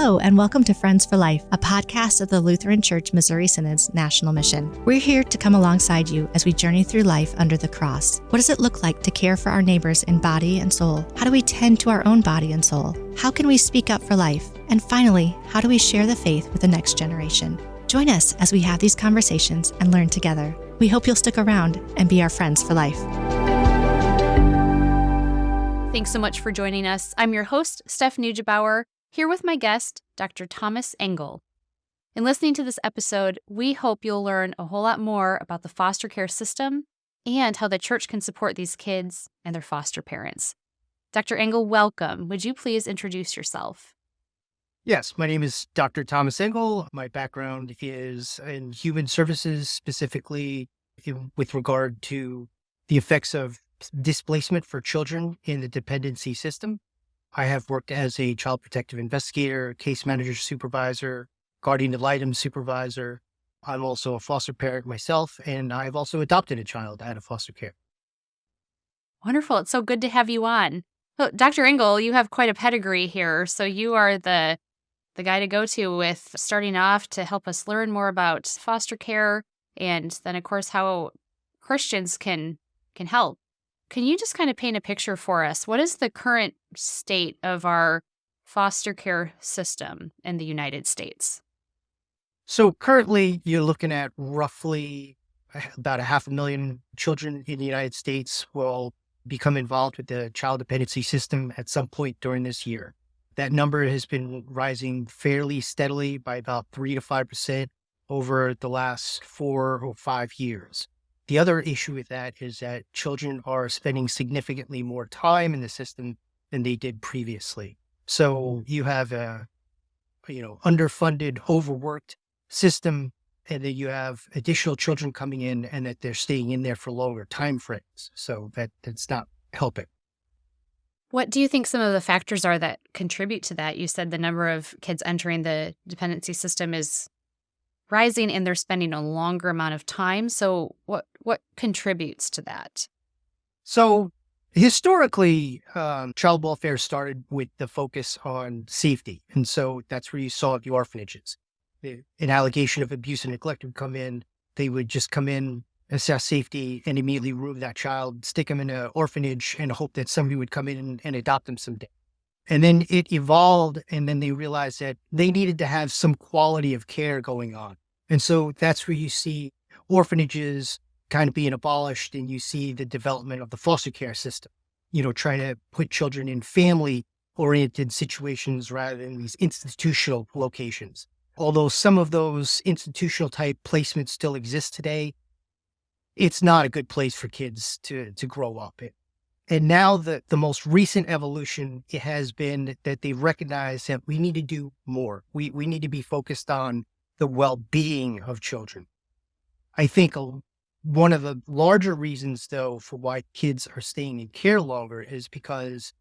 Hello, and welcome to Friends for Life, a podcast of the Lutheran Church Missouri Synod's national mission. We're here to come alongside you as we journey through life under the cross. What does it look like to care for our neighbors in body and soul? How do we tend to our own body and soul? How can we speak up for life? And finally, how do we share the faith with the next generation? Join us as we have these conversations and learn together. We hope you'll stick around and be our friends for life. Thanks so much for joining us. I'm your host, Steph, here with my guest, Dr. Thomas Engel. In listening to this episode, we hope you'll learn a whole lot more about the foster care system and how the church can support these kids and their foster parents. Dr. Engel, welcome. Would you please introduce yourself? Yes, my name is Dr. Thomas Engel. My background is in human services, specifically with regard to the effects of displacement for children in the dependency system. I have worked as a child protective investigator, case manager supervisor, guardian ad litem supervisor. I'm also a foster parent myself, and I've also adopted a child out of foster care. Wonderful. It's so good to have you on. So, Dr. Engel, you have quite a pedigree here, so you are the guy to go to with starting off to help us learn more about foster care and then, of course, how Christians can help. Can you just kind of paint a picture for us? What is the current state of our foster care system in the United States? So currently, you're looking at roughly about 500,000 children in the United States will become involved with the child dependency system at some point during this year. That number has been rising fairly steadily by about 3 to 5% over the last 4 or 5 years. The other issue with that is that children are spending significantly more time in the system than they did previously. So you have a, underfunded, overworked system, and then you have additional children coming in and that they're staying in there for longer time frames. So that's not helping. What do you think some of the factors are that contribute to that? You said the number of kids entering the dependency system is rising and they're spending a longer amount of time. So what contributes to that? So historically, child welfare started with the focus on safety. And so that's where you saw the orphanages. An allegation of abuse and neglect would come in. They would just come in, assess safety, and immediately remove that child, stick them in an orphanage, and hope that somebody would come in and adopt them someday. And then it evolved, and then they realized that they needed to have some quality of care going on. And so that's where you see orphanages kind of being abolished, and you see the development of the foster care system, trying to put children in family-oriented situations rather than these institutional locations. Although some of those institutional-type placements still exist today, it's not a good place for kids to grow up in. And now the most recent evolution has been that they recognize that we need to do more. We need to be focused on the well-being of children. I think one of the larger reasons, though, for why kids are staying in care longer is because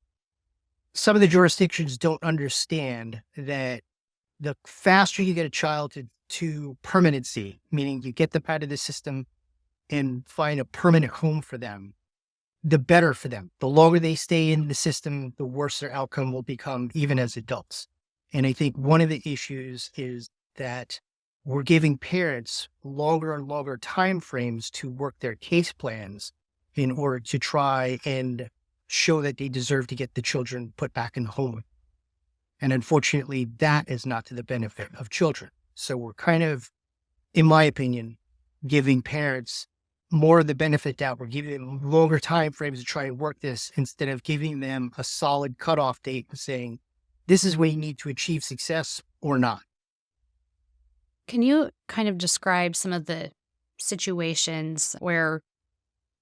some of the jurisdictions don't understand that the faster you get a child to permanency, meaning you get them out of the system and find a permanent home for them, the better for them. The longer they stay in the system, the worse their outcome will become, even as adults. And I think one of the issues is that we're giving parents longer and longer time frames to work their case plans in order to try and show that they deserve to get the children put back in the home. And unfortunately, that is not to the benefit of children. So we're kind of, in my opinion, giving parents more of the benefit out. We're giving them longer time frames to try and work this instead of giving them a solid cutoff date and saying, this is where you need to achieve success or not. Can you kind of describe some of the situations where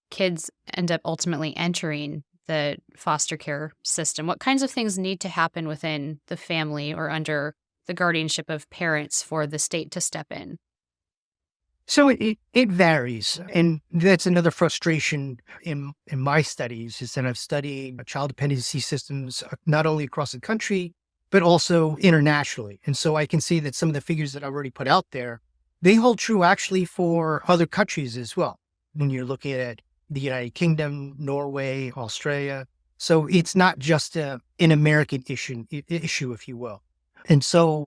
kids end up ultimately entering the foster care system? What kinds of things need to happen within the family or under the guardianship of parents for the state to step in? So it varies. And that's another frustration in my studies is that I've studied child dependency systems not only across the country, but also internationally. And so I can see that some of the figures that I've already put out there, they hold true actually for other countries as well. When you're looking at the United Kingdom, Norway, Australia. So it's not just an American issue, if you will. And so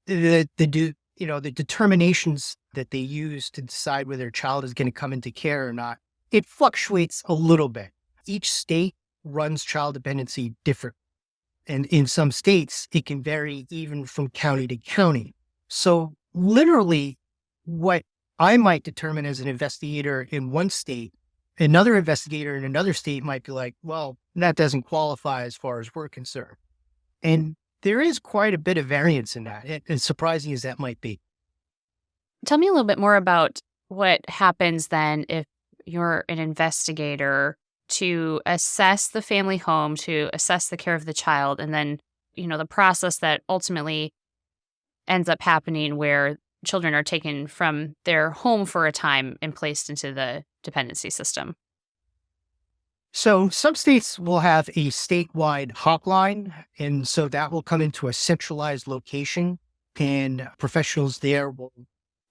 the determinations that they use to decide whether a child is going to come into care or not, it fluctuates a little bit. Each state runs child dependency different. And in some states, it can vary even from county to county. So literally what I might determine as an investigator in one state, another investigator in another state might be like, well, that doesn't qualify as far as we're concerned. And there is quite a bit of variance in that, as surprising as that might be. Tell me a little bit more about what happens then if you're an investigator to assess the family home, to assess the care of the child, and then, the process that ultimately ends up happening where children are taken from their home for a time and placed into the dependency system. So some states will have a statewide hotline, and so that will come into a centralized location, and professionals there will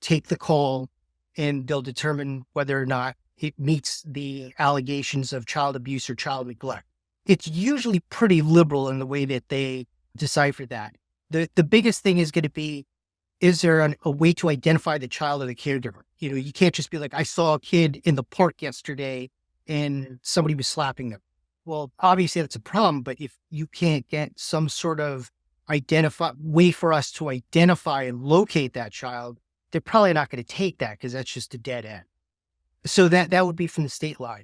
take the call and they'll determine whether or not it meets the allegations of child abuse or child neglect. It's usually pretty liberal in the way that they decipher that. The biggest thing is going to be, is there a way to identify the child or the caregiver? You can't just be like, I saw a kid in the park yesterday and somebody was slapping them. Well, obviously that's a problem, but if you can't get some sort of way for us to identify and locate that child, they're probably not going to take that because that's just a dead end. So that would be from the state line.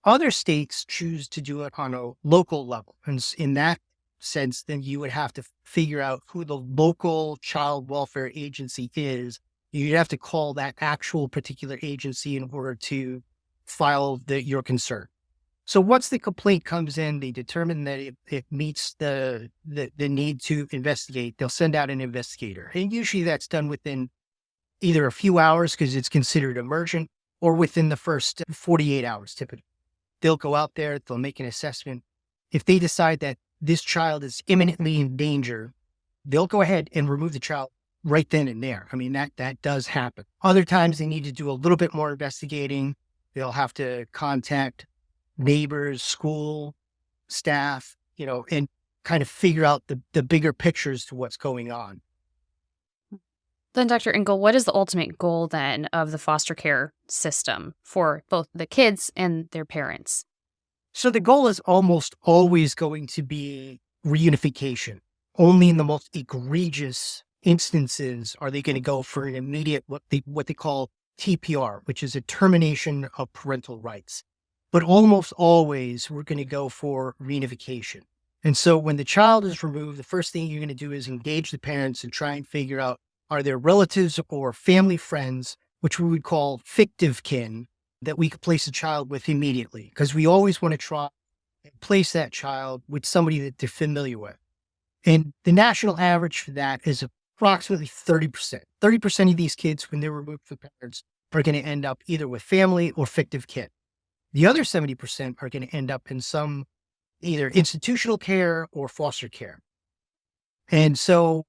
Other states choose to do it on a local level. And in that sense, then you would have to figure out who the local child welfare agency is. You'd have to call that actual particular agency in order to file your concern. So once the complaint comes in, they determine that it meets the need to investigate. They'll send out an investigator. And usually that's done within either a few hours because it's considered emergent, or within the first 48 hours typically. They'll go out there, they'll make an assessment. If they decide that this child is imminently in danger, they'll go ahead and remove the child right then and there. I mean, that does happen. Other times they need to do a little bit more investigating. They'll have to contact neighbors, school, staff, and kind of figure out the bigger pictures to what's going on. Then, Dr. Engel, what is the ultimate goal then of the foster care system for both the kids and their parents? So the goal is almost always going to be reunification. Only in the most egregious instances are they going to go for an immediate, what they call TPR, which is a termination of parental rights. But almost always we're going to go for reunification. And so when the child is removed, the first thing you're going to do is engage the parents and try and figure out, are there relatives or family friends, which we would call fictive kin, that we could place a child with immediately? Because we always want to try and place that child with somebody that they're familiar with. And the national average for that is approximately 30%. 30% of these kids, when they're removed from parents, are going to end up either with family or fictive kin. The other 70% are going to end up in some either institutional care or foster care. And so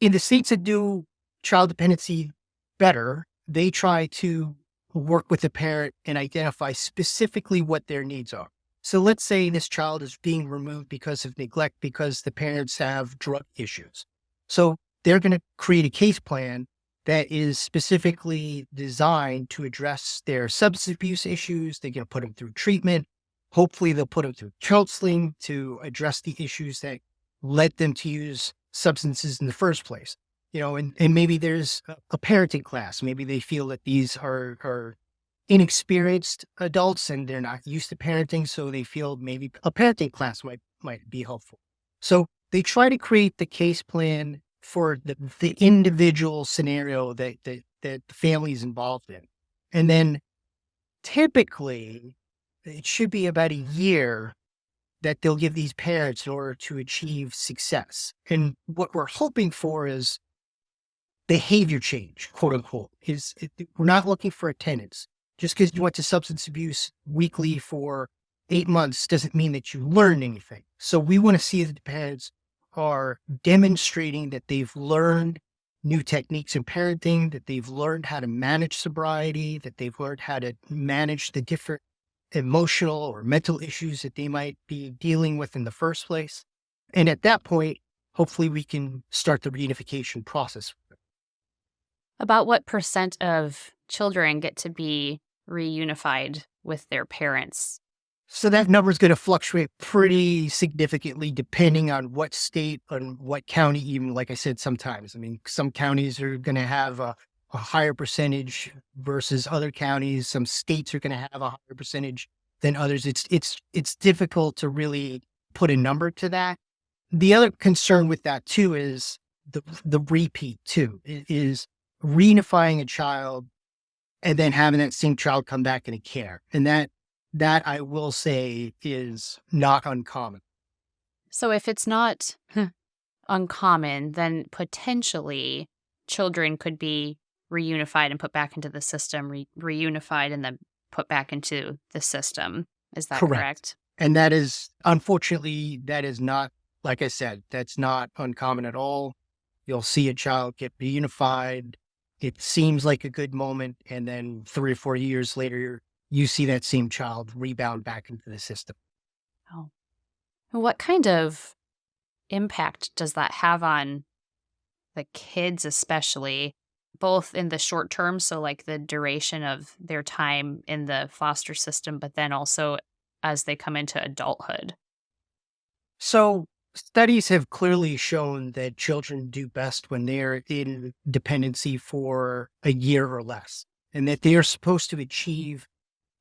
in the states that do child dependency better, they try to work with the parent and identify specifically what their needs are. So let's say this child is being removed because of neglect, because the parents have drug issues. So they're going to create a case plan that is specifically designed to address their substance abuse issues. They're going to put them through treatment. Hopefully they'll put them through counseling to address the issues that led them to use substances in the first place. And maybe there's a parenting class. Maybe they feel that these are inexperienced adults and they're not used to parenting. So they feel maybe a parenting class might be helpful. So they try to create the case plan for the individual scenario that the family is involved in. And then typically it should be about a year that they'll give these parents in order to achieve success. And what we're hoping for is behavior change, quote unquote. We're not looking for attendance. Just because you went to substance abuse weekly for 8 months doesn't mean that you learned anything. So we want to see that the parents are demonstrating that they've learned new techniques in parenting, that they've learned how to manage sobriety, that they've learned how to manage the different emotional or mental issues that they might be dealing with in the first place. And at that point, hopefully we can start the reunification process. About what percent of children get to be reunified with their parents? So that number is going to fluctuate pretty significantly depending on what state and what county, even like I said, sometimes. I mean, some counties are going to have a higher percentage versus other counties. Some states are going to have a higher percentage than others. It's difficult to really put a number to that. The other concern with that too is the repeat too, is reunifying a child and then having that same child come back into care. And that I will say is not uncommon. So if it's not uncommon, then potentially children could be reunified and put back into the system, reunified and then put back into the system. Is that correct? And that is, unfortunately, that is not, like I said, that's not uncommon at all. You'll see a child get reunified. It seems like a good moment. And then 3 or 4 years later, you see that same child rebound back into the system. Oh. What kind of impact does that have on the kids, especially, both in the short term, so like the duration of their time in the foster system, but then also as they come into adulthood? So studies have clearly shown that children do best when they're in dependency for a year or less, and that they are supposed to achieve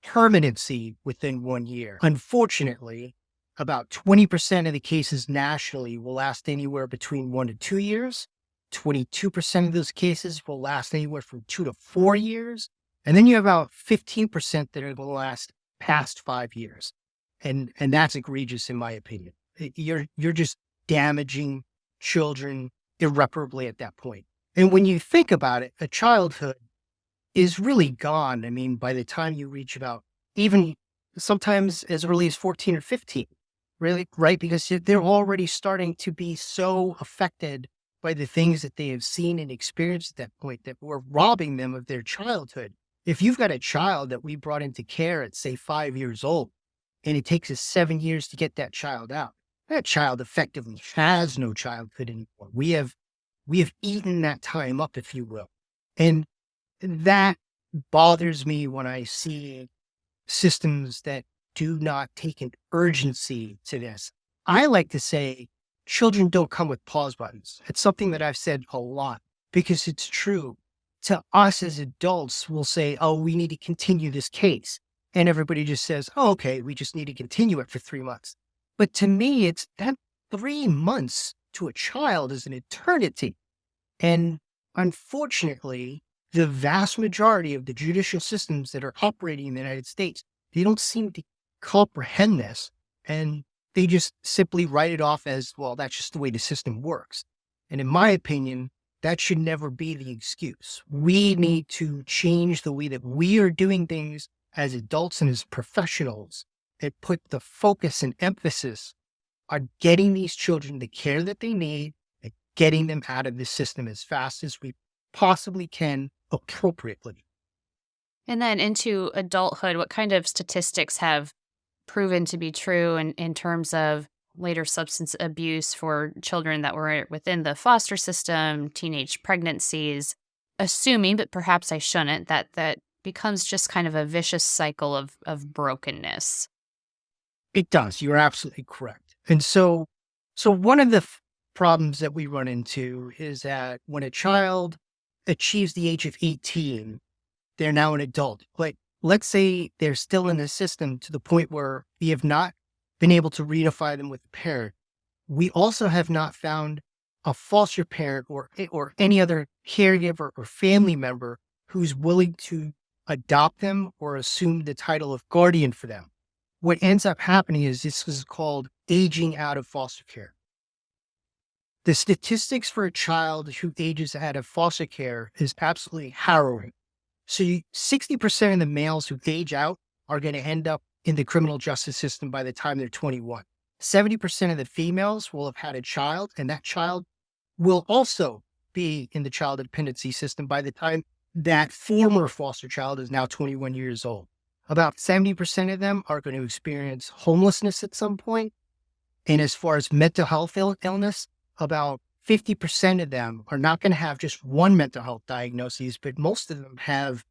permanency within 1 year. Unfortunately, about 20% of the cases nationally will last anywhere between 1 to 2 years. 22% of those cases will last anywhere from 2 to 4 years. And then you have about 15% that are going to last past 5 years. And that's egregious in my opinion. You're just damaging children irreparably at that point. And when you think about it, a childhood is really gone. I mean, by the time you reach about even sometimes as early as 14 or 15, really, right? Because they're already starting to be so affected by the things that they have seen and experienced at that point that we're robbing them of their childhood. If you've got a child that we brought into care at, say, 5 years old, and it takes us 7 years to get that child out, that child effectively has no childhood anymore. We have eaten that time up, if you will. And that bothers me when I see systems that do not take an urgency to this. I like to say children don't come with pause buttons. It's something that I've said a lot because it's true. To us as adults, we'll say, oh, we need to continue this case. And everybody just says, oh, okay, we just need to continue it for 3 months. But to me, it's that 3 months to a child is an eternity. And unfortunately, the vast majority of the judicial systems that are operating in the United States, they don't seem to comprehend this. And they just simply write it off as, well, that's just the way the system works. And in my opinion, that should never be the excuse. We need to change the way that we are doing things as adults and as professionals and put the focus and emphasis on getting these children the care that they need and getting them out of the system as fast as we possibly can appropriately. And then into adulthood, what kind of statistics have proven to be true in terms of later substance abuse for children that were within the foster system, teenage pregnancies, assuming, but perhaps I shouldn't, that becomes just kind of a vicious cycle of brokenness? It does. You're absolutely correct. And so one of the problems that we run into is that when a child achieves the age of 18, they're now an adult. Like, let's say they're still in the system to the point where we have not been able to reunify them with a parent. We also have not found a foster parent or any other caregiver or family member who's willing to adopt them or assume the title of guardian for them. What ends up happening is this is called aging out of foster care. The statistics for a child who ages out of foster care is absolutely harrowing. So 60% of the males who age out are going to end up in the criminal justice system by the time they're 21. 70% of the females will have had a child, and that child will also be in the child dependency system by the time that former foster child is now 21 years old. About 70% of them are going to experience homelessness at some point. And as far as mental health illness, about 50% of them are not going to have just one mental health diagnosis, but most of them have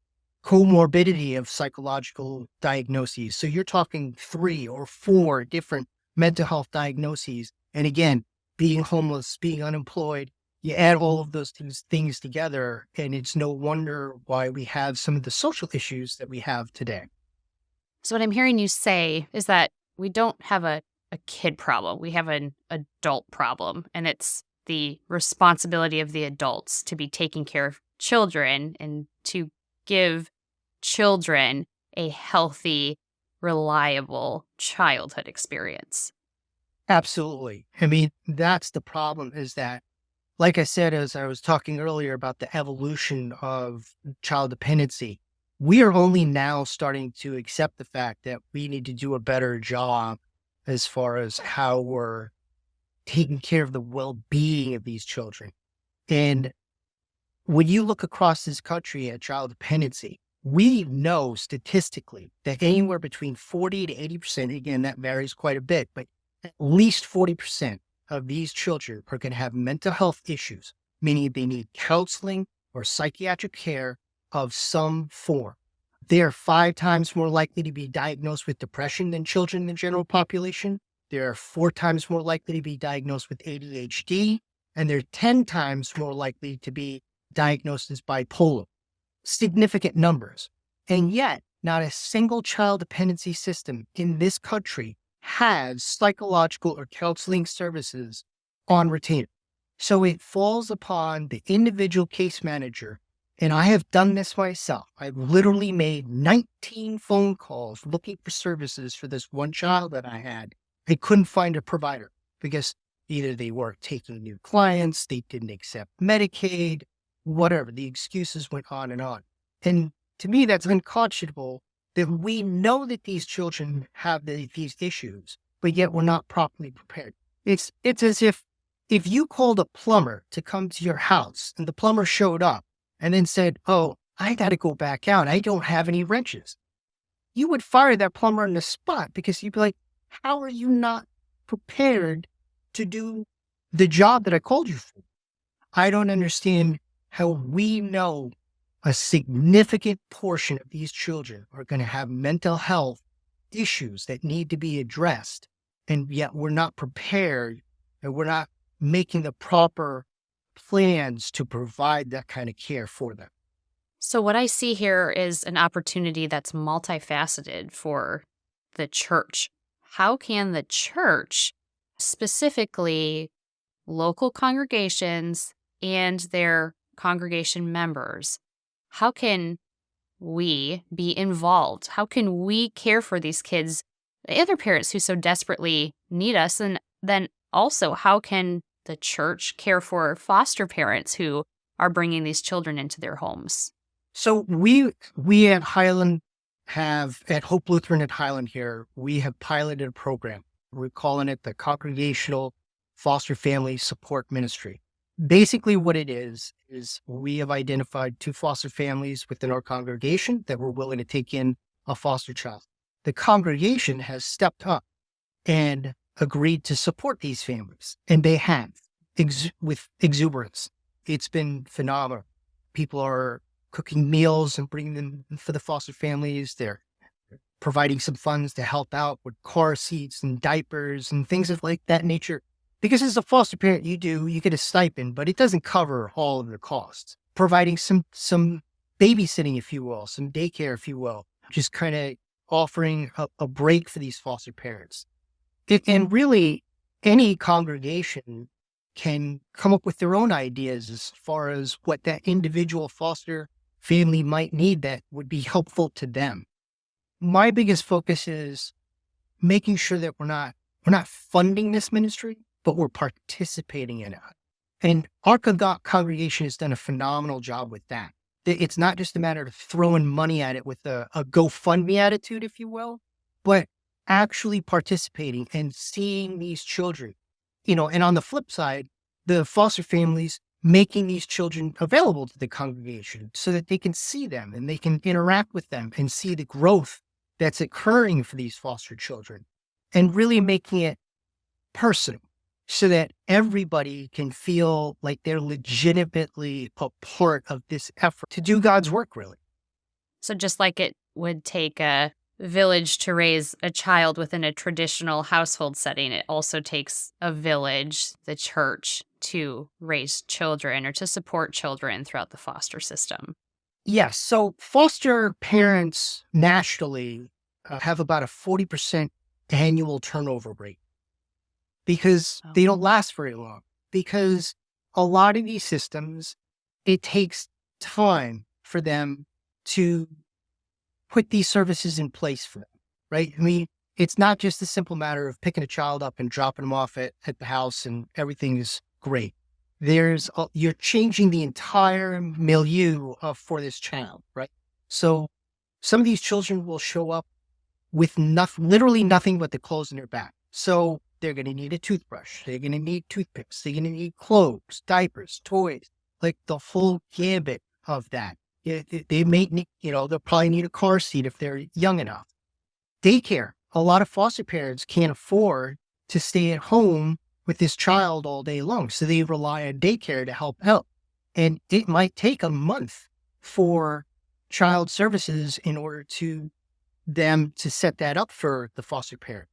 comorbidity of psychological diagnoses. So you're talking 3 or 4 different mental health diagnoses. And again, being homeless, being unemployed, you add all of those things together, and it's no wonder why we have some of the social issues that we have today. So what I'm hearing you say is that we don't have a kid problem. We have an adult problem, and it's the responsibility of the adults to be taking care of children and to give children a healthy, reliable childhood experience. Absolutely. I mean, that's the problem, is that, like I said, as I was talking earlier about the evolution of child dependency, we are only now starting to accept the fact that we need to do a better job as far as how we're taking care of the well-being of these children. And when you look across this country at child dependency, we know statistically that anywhere between 40 to 80%, again, that varies quite a bit, but at least 40% of these children are going to have mental health issues, meaning they need counseling or psychiatric care of some form. They are 5 times more likely to be diagnosed with depression than children in the general population. They are 4 times more likely to be diagnosed with ADHD, and they're 10 times more likely to be diagnosed as bipolar. Significant numbers. And yet, not a single child dependency system in this country has psychological or counseling services on retainer. So it falls upon the individual case manager. And I have done this myself. I've literally made 19 phone calls looking for services for this one child that I had. I couldn't find a provider because either they weren't taking new clients, they didn't accept Medicaid, whatever. The excuses went on and on. And to me, that's unconscionable that we know that these children have these issues, but yet we're not properly prepared. It's as if you called a plumber to come to your house and the plumber showed up and then said, "Oh, I got to go back out. I don't have any wrenches." You would fire that plumber on the spot because you'd be like, how are you not prepared to do the job that I called you for? I don't understand how we know a significant portion of these children are going to have mental health issues that need to be addressed, and yet we're not prepared and we're not making the proper plans to provide that kind of care for them. So what I see here is an opportunity that's multifaceted for the church. How can the church, specifically local congregations and their congregation members, how can we be involved? How can we care for these kids, the other parents who so desperately need us? And then also, how can the church care for foster parents who are bringing these children into their homes? So we at Highland at Hope Lutheran at Highland here, we have piloted a program. We're calling it the Congregational Foster Family Support Ministry. Basically what it is we have identified 2 foster families within our congregation that were willing to take in a foster child. The congregation has stepped up and agreed to support these families, and they have with exuberance. It's been phenomenal. People are cooking meals and bringing them for the foster families. They're providing some funds to help out with car seats and diapers and things of like that nature. Because as a foster parent, you get a stipend, but it doesn't cover all of the costs. Providing some babysitting, if you will, some daycare, if you will, just kind of offering a break for these foster parents. And really, any congregation can come up with their own ideas as far as what that individual foster family might need that would be helpful to them. My biggest focus is making sure that we're not funding this ministry, but we're participating in it. And our congregation has done a phenomenal job with that. It's not just a matter of throwing money at it with a GoFundMe attitude, if you will, but actually participating and seeing these children, and on the flip side, the foster families making these children available to the congregation so that they can see them and they can interact with them and see the growth that's occurring for these foster children, and really making it personal. so that everybody can feel like they're legitimately a part of this effort to do God's work, really. So just like it would take a village to raise a child within a traditional household setting, it also takes a village, the church, to raise children or to support children throughout the foster system. Yes. So foster parents nationally have about a 40% annual turnover rate because Oh. they don't last very long. Because a lot of these systems, it takes time for them to put these services in place for them, right? I mean, it's not just a simple matter of picking a child up and dropping them off at the house and everything is great. You're changing the entire milieu for this child, right? So some of these children will show up with literally nothing but the clothes in their back. So they're going to need a toothbrush. They're going to need toothpicks. They're going to need clothes, diapers, toys, like the whole gambit of that. They may need, they'll probably need a car seat if they're young enough. Daycare. A lot of foster parents can't afford to stay at home with this child all day long. So they rely on daycare to help out. And it might take a month for child services in order to them to set that up for the foster parent.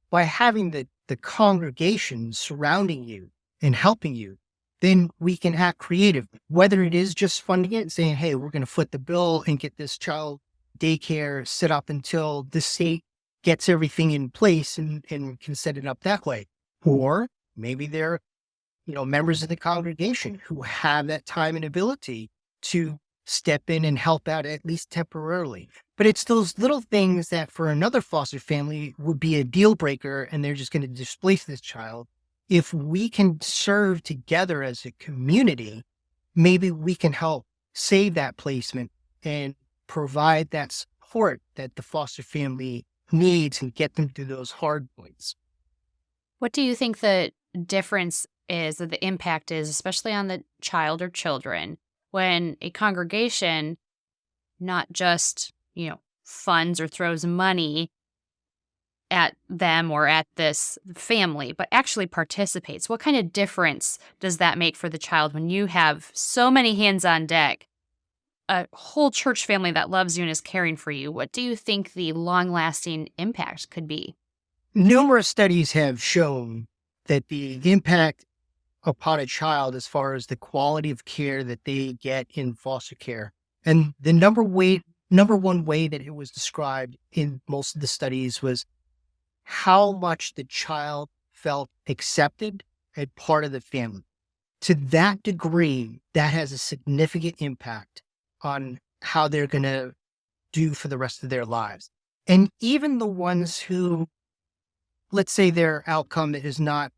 By having the congregation surrounding you and helping you, then we can act creative, whether it is just funding it and saying, hey, we're going to foot the bill and get this child daycare set up until the state gets everything in place and can set it up that way. Or maybe they're, members of the congregation who have that time and ability to step in and help out at least temporarily. But it's those little things that for another foster family would be a deal breaker and they're just going to displace this child. If we can serve together as a community, maybe we can help save that placement and provide that support that the foster family needs and get them through those hard points. What do you think the difference is, or the impact is, especially on the child or children, when a congregation not just, funds or throws money at them or at this family, but actually participates? What kind of difference does that make for the child when you have so many hands on deck, a whole church family that loves you and is caring for you? What do you think the long-lasting impact could be? Numerous studies have shown that the impact upon a child as far as the quality of care that they get in foster care. And the number one way that it was described in most of the studies was how much the child felt accepted and part of the family. To that degree, that has a significant impact on how they're going to do for the rest of their lives. And even the ones who, let's say their outcome is not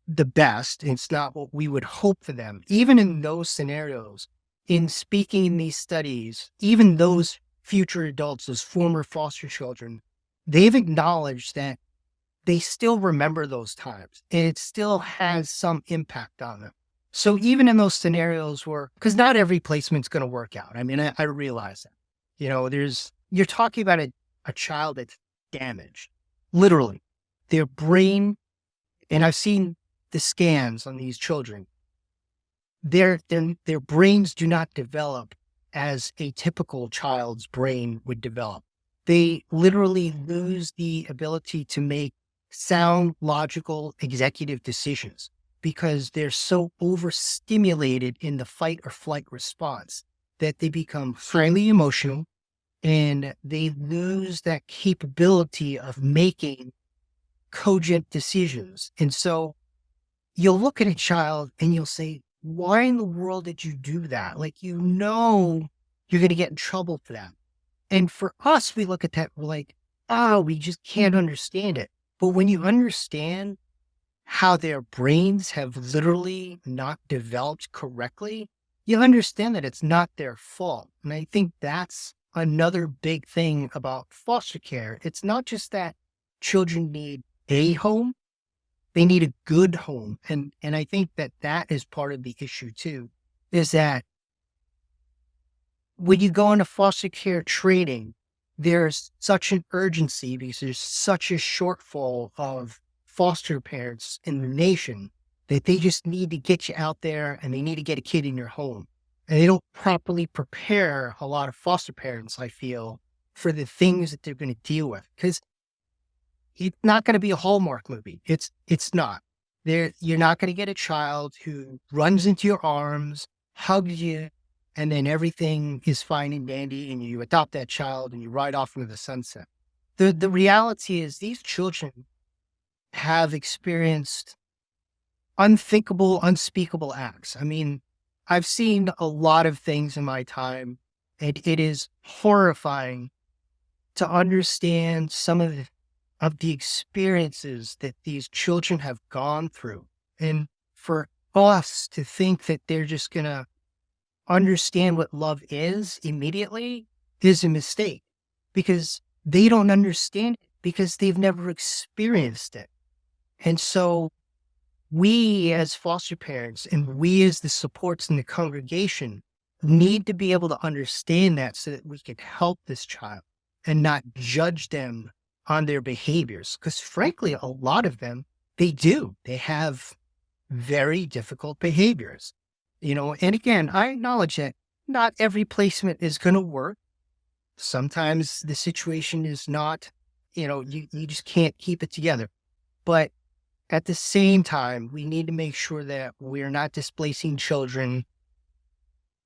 the best, it's not what we would hope for them, even in those scenarios, in speaking in these studies, even those future adults, those former foster children, they've acknowledged that they still remember those times and it still has some impact on them. So even in those scenarios where, because not every placement's going to work out. I mean, I realize that, you're talking about a child that's damaged, literally their brain. And I've seen the scans on these children. Their brains do not develop as a typical child's brain would develop. They literally lose the ability to make sound, logical, executive decisions because they're so overstimulated in the fight or flight response that they become highly emotional and they lose that capability of making cogent decisions. And so you'll look at a child and you'll say, why in the world did you do that? Like, you're going to get in trouble for that. And for us, we look at that, we're like, we just can't understand it. But when you understand how their brains have literally not developed correctly, you understand that it's not their fault. And I think that's another big thing about foster care. It's not just that children need a home, they need a good home. And I think that is part of the issue too, is that when you go into foster care training, there's such an urgency because there's such a shortfall of foster parents in the nation that they just need to get you out there and they need to get a kid in your home. And they don't properly prepare a lot of foster parents, I feel, for the things that they're going to deal with. Because it's not going to be a Hallmark movie. It's not. You're not going to get a child who runs into your arms, hugs you, and then everything is fine and dandy, and you adopt that child and you ride off into the sunset. The reality is these children have experienced unthinkable, unspeakable acts. I mean, I've seen a lot of things in my time, and it is horrifying to understand some of the experiences that these children have gone through. And for us to think that they're just going to understand what love is immediately is a mistake, because they don't understand it because they've never experienced it. And so we as foster parents and we as the supports in the congregation need to be able to understand that so that we can help this child and not judge them on their behaviors. Because frankly, a lot of them, they have very difficult behaviors, and again, I acknowledge that not every placement is going to work. Sometimes the situation is not, you just can't keep it together. But at the same time, we need to make sure that we're not displacing children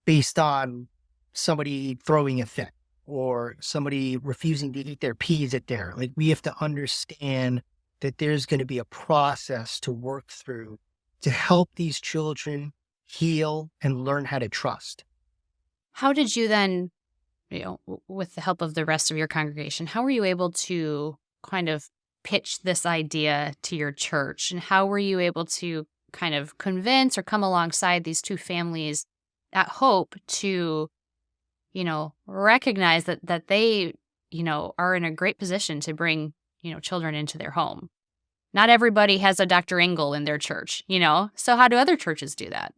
based on somebody throwing a fit or somebody refusing to eat their peas at dinner. Like, we have to understand that there's going to be a process to work through to help these children heal and learn how to trust. How did you then, with the help of the rest of your congregation, how were you able to kind of pitch this idea to your church? And how were you able to kind of convince or come alongside these two families at Hope to, recognize that they, are in a great position to bring, children into their home? Not everybody has a Dr. Engel in their church, So how do other churches do that?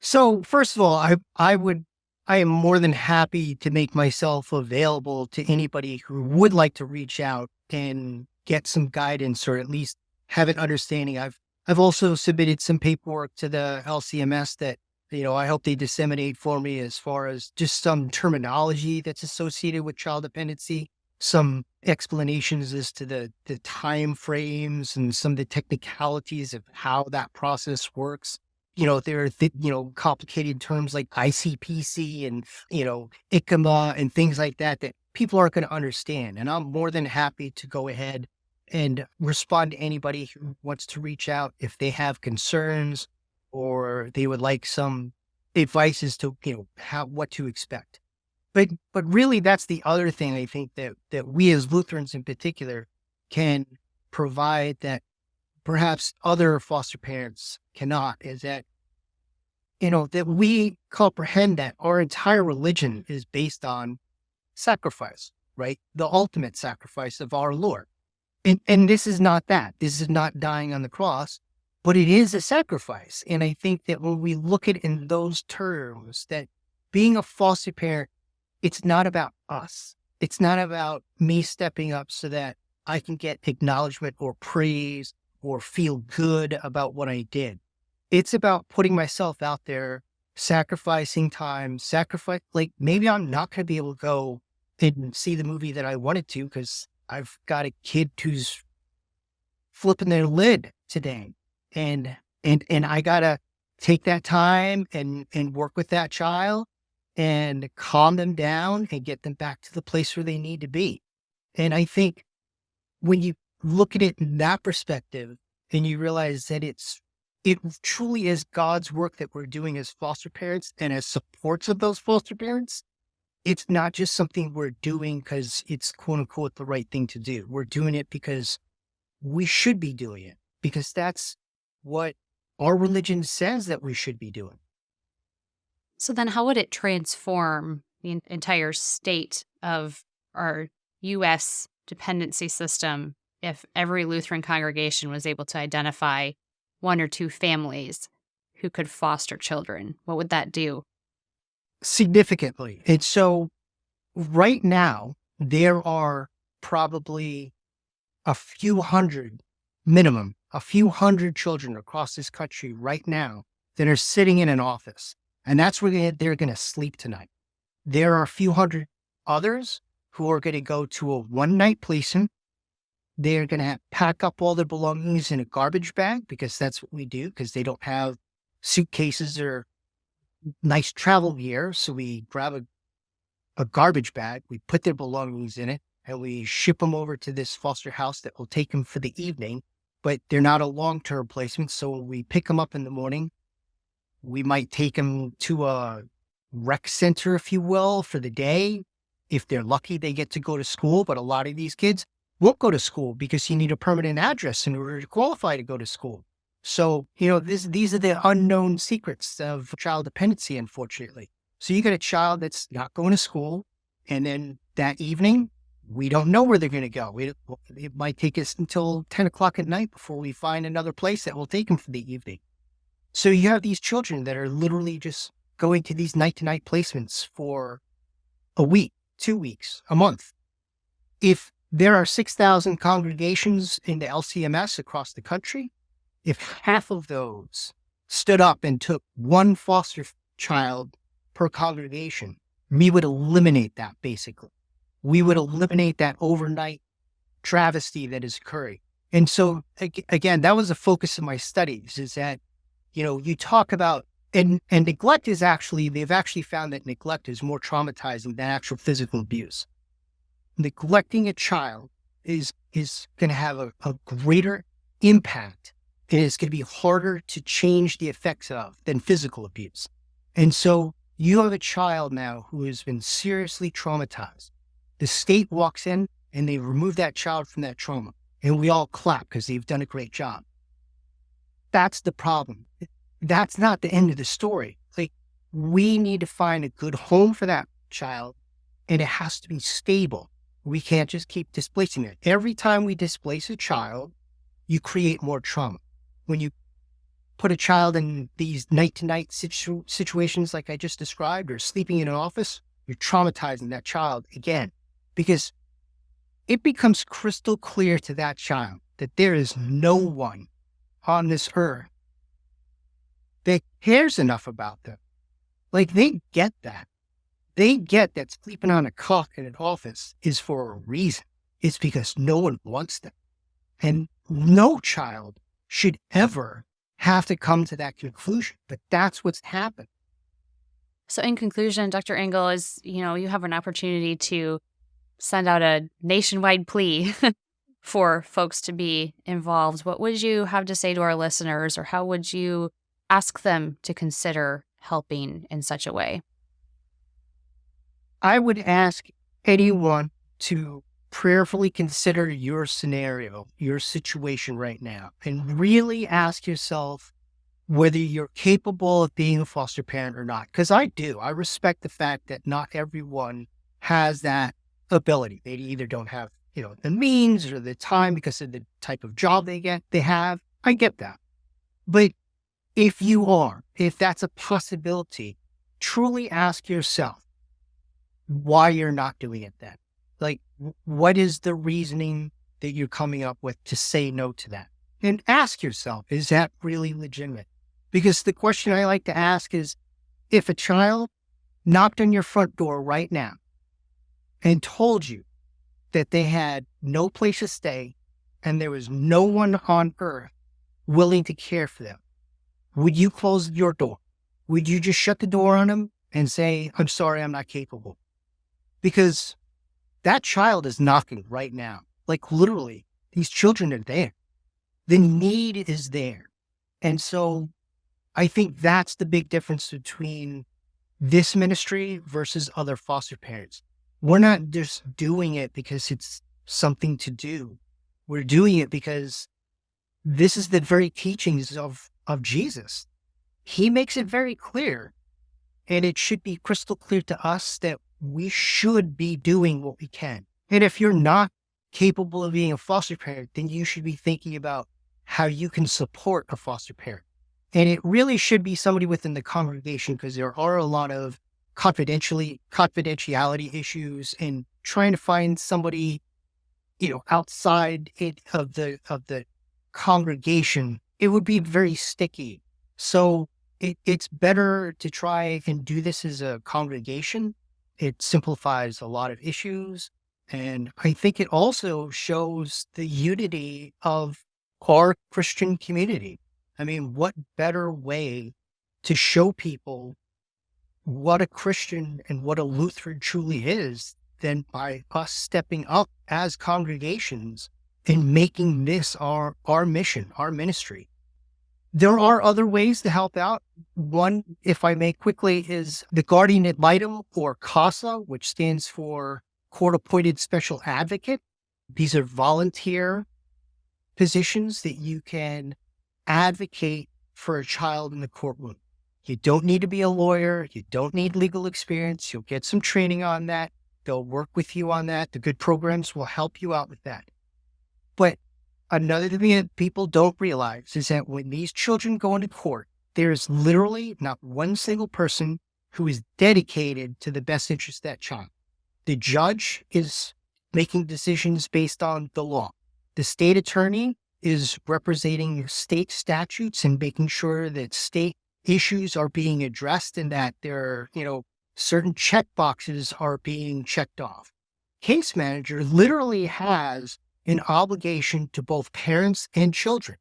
So first of all, I am more than happy to make myself available to anybody who would like to reach out and get some guidance or at least have an understanding. I've also submitted some paperwork to the LCMS that, I hope they disseminate for me as far as just some terminology that's associated with child dependency, some explanations as to the time frames and some of the technicalities of how that process works. There are, complicated terms like ICPC and, ICMA and things like that people aren't going to understand. And I'm more than happy to go ahead and respond to anybody who wants to reach out if they have concerns or they would like some advice as to, what to expect. But really, that's the other thing I think that we as Lutherans in particular can provide that perhaps other foster parents cannot, is that, that we comprehend that our entire religion is based on sacrifice, right? The ultimate sacrifice of our Lord. And this is not that. This is not dying on the cross, but it is a sacrifice. And I think that when we look at it in those terms, that being a foster parent, it's not about us. It's not about me stepping up so that I can get acknowledgement or praise or feel good about what I did. It's about putting myself out there, sacrificing time, like maybe I'm not going to be able to go and see the movie that I wanted to because I've got a kid who's flipping their lid today. And I got to take that time and work with that child and calm them down and get them back to the place where they need to be. And I think when you look at it in that perspective and you realize that it truly is God's work that we're doing as foster parents and as supports of those foster parents, it's not just something we're doing because it's quote unquote the right thing to do. We're doing it because we should be doing it, because that's what our religion says that we should be doing. So then how would it transform the entire state of our U.S. dependency system if every Lutheran congregation was able to identify one or two families who could foster children? What would that do? Significantly. And so right now, there are probably a few hundred minimum a few hundred children across this country right now that are sitting in an office, and that's where they're going to sleep tonight. There are a few hundred others who are going to go to a one-night placement. They're going to pack up all their belongings in a garbage bag, because that's what we do, because they don't have suitcases or nice travel gear. So we grab a garbage bag, we put their belongings in it, and we ship them over to this foster house that will take them for the evening. But they're not a long-term placement. So we pick them up in the morning. We might take them to a rec center, if you will, for the day. If they're lucky, they get to go to school. But a lot of these kids won't go to school because you need a permanent address in order to qualify to go to school. So, these are the unknown secrets of child dependency, unfortunately. So you got a child that's not going to school, and then that evening, we don't know where they're going to go. It might take us until 10 o'clock at night before we find another place that will take them for the evening. So you have these children that are literally just going to these night-to-night placements for a week, 2 weeks, a month. If there are 6,000 congregations in the LCMS across the country, if half of those stood up and took one foster child per congregation, we would eliminate that, basically. We would eliminate that overnight travesty that is occurring. And so, again, that was the focus of my studies, is that, you talk about, and neglect is they've actually found that neglect is more traumatizing than actual physical abuse. Neglecting a child is going to have a greater impact, and it's going to be harder to change the effects of than physical abuse. And so you have a child now who has been seriously traumatized. The state walks in and they remove that child from that trauma, and we all clap because they've done a great job. That's the problem. That's not the end of the story. We need to find a good home for that child, and it has to be stable. We can't just keep displacing it. Every time we displace a child, you create more trauma. When you put a child in these night-to-night situations like I just described, or sleeping in an office, you're traumatizing that child again, because it becomes crystal clear to that child that there is no one on this earth that cares enough about them. They get that. They get that sleeping on a cot in an office is for a reason. It's because no one wants them. And no child should ever have to come to that conclusion. But that's what's happened. So in conclusion, Dr. Engel, is, you have an opportunity to send out a nationwide plea for folks to be involved. What would you have to say to our listeners, or how would you ask them to consider helping in such a way? I would ask anyone to prayerfully consider your scenario, your situation right now, and really ask yourself whether you're capable of being a foster parent or not. Because I do. I respect the fact that not everyone has that ability. They either don't have, the means or the time because of the type of job they have. I get that. But if that's a possibility, truly ask yourself why you're not doing it then. What is the reasoning that you're coming up with to say no to that? And ask yourself, is that really legitimate? Because the question I like to ask is, if a child knocked on your front door right now and told you that they had no place to stay and there was no one on earth willing to care for them, would you close your door? Would you just shut the door on them and say, I'm sorry, I'm not capable? Because that child is knocking right now. Literally, these children are there. The need is there. And so I think that's the big difference between this ministry versus other foster parents. We're not just doing it because it's something to do. We're doing it because this is the very teachings of Jesus. He makes it very clear, and it should be crystal clear to us that we should be doing what we can. And if you're not capable of being a foster parent, then you should be thinking about how you can support a foster parent. And it really should be somebody within the congregation, because there are a lot of confidentiality issues, and trying to find somebody, outside of the congregation, it would be very sticky. So it's better to try and do this as a congregation. It simplifies a lot of issues. And I think it also shows the unity of our Christian community. I mean, what better way to show people what a Christian and what a Lutheran truly is than by us stepping up as congregations and making this our mission, our ministry. There are other ways to help out. One, if I may quickly, is the guardian ad litem, or CASA, which stands for Court-Appointed Special Advocate. These are volunteer positions that you can advocate for a child in the courtroom. You don't need to be a lawyer. You don't need legal experience. You'll get some training on that. They'll work with you on that. The good programs will help you out with that. But another thing that people don't realize is that when these children go into court, there's literally not one single person who is dedicated to the best interest of that child. The judge is making decisions based on the law. The state attorney is representing state statutes and making sure that state issues are being addressed and that there are, certain check boxes are being checked off. Case manager literally has an obligation to both parents and children.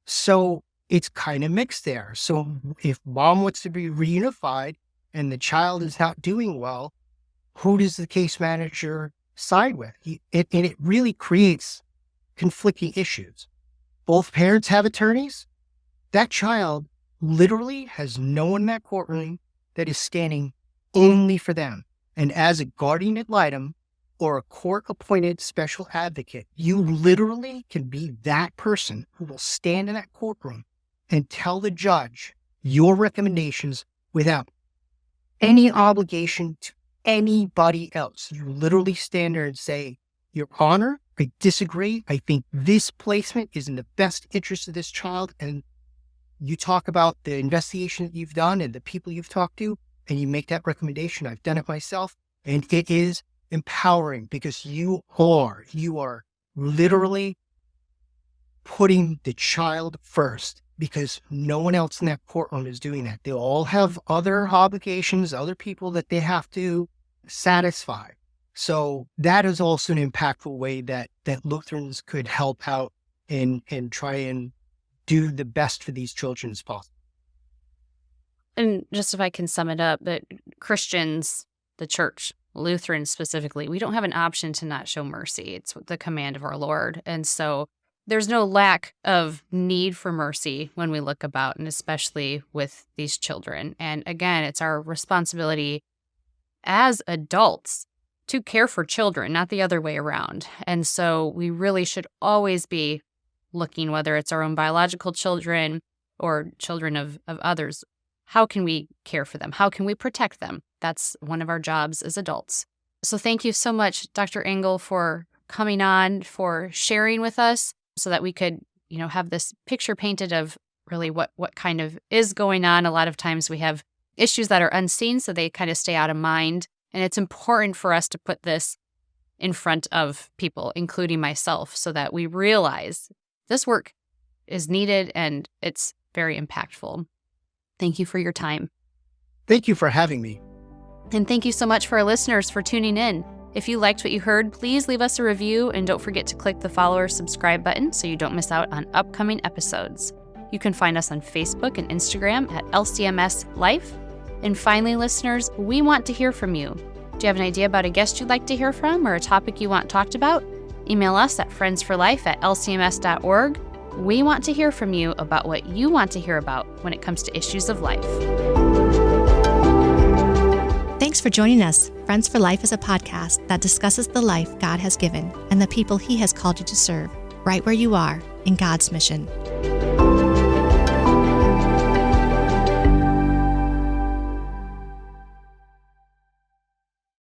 So it's kind of mixed there. So if mom wants to be reunified and the child is not doing well, who does the case manager side with? And it really creates conflicting issues. Both parents have attorneys. That child literally has no one in that courtroom that is standing only for them. And as a guardian ad litem or a court-appointed special advocate, you literally can be that person who will stand in that courtroom and tell the judge your recommendations without any obligation to anybody else. You literally stand there and say, Your Honor, I disagree. I think this placement is in the best interest of this child. And you talk about the investigation that you've done and the people you've talked to, and you make that recommendation. I've done it myself. And it is empowering because you are literally putting the child first, because no one else in that courtroom is doing that. They all have other obligations, other people that they have to satisfy. So that is also an impactful way that Lutherans could help out and try and do the best for these children as possible. And just if I can sum it up, that Christians, the church, Lutherans specifically, we don't have an option to not show mercy. It's the command of our Lord. And so there's no lack of need for mercy when we look about, and especially with these children. And again, it's our responsibility as adults to care for children, not the other way around. And so we really should always be looking, whether it's our own biological children or children of others, how can we care for them? How can we protect them? That's one of our jobs as adults. So thank you so much, Dr. Engel, for coming on, for sharing with us so that we could, have this picture painted of really what kind of is going on. A lot of times we have issues that are unseen, so they kind of stay out of mind. And it's important for us to put this in front of people, including myself, so that we realize this work is needed and it's very impactful. Thank you for your time. Thank you for having me. And thank you so much for our listeners for tuning in. If you liked what you heard, please leave us a review and don't forget to click the follow or subscribe button so you don't miss out on upcoming episodes. You can find us on Facebook and Instagram at LCMS Life. And finally, listeners, we want to hear from you. Do you have an idea about a guest you'd like to hear from or a topic you want talked about? Email us at friendsforlife@lcms.org. We want to hear from you about what you want to hear about when it comes to issues of life. Thanks for joining us. Friends for Life is a podcast that discusses the life God has given and the people He has called you to serve, right where you are in God's mission.